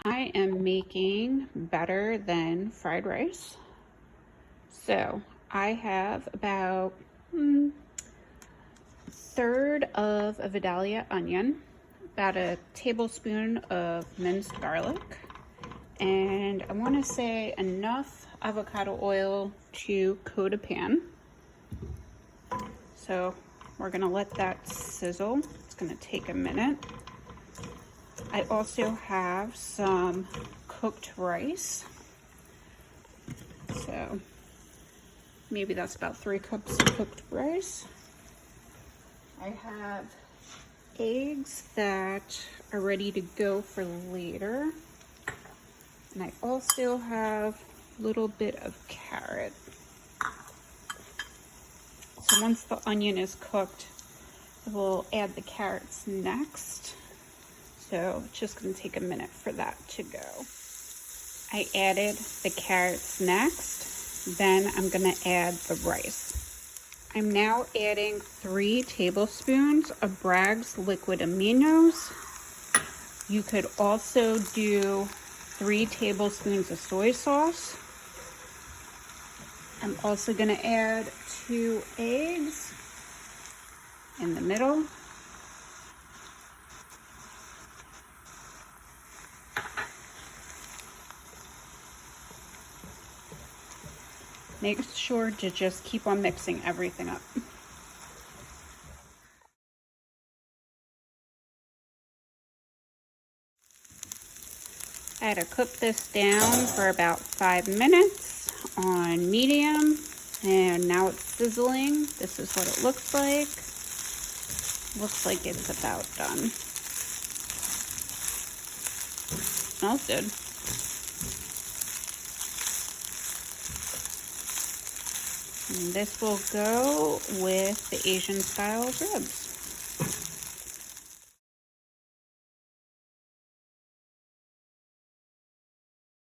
I am making better than fried rice. So I have about third of a Vidalia onion, about a tablespoon of minced garlic, and I want to say enough avocado oil to coat a pan. So we're gonna let that sizzle. It's gonna take a minute. I also have some cooked rice. So maybe that's about 3 cups of cooked rice. I have eggs that are ready to go for later. And I also have a little bit of carrot. So once the onion is cooked, we'll add the carrots next. So it's just going to take a minute for that to go. I added the carrots next, then I'm going to add the rice. I'm now adding 3 tablespoons of Bragg's liquid aminos. You could also do 3 tablespoons of soy sauce. I'm also going to add 2 eggs in the middle. Make sure to just keep on mixing everything up. I had to cook this down for about 5 minutes on medium, and now it's sizzling. This is what it looks like. Looks like it's about done. Smells good. And this will go with the Asian style ribs.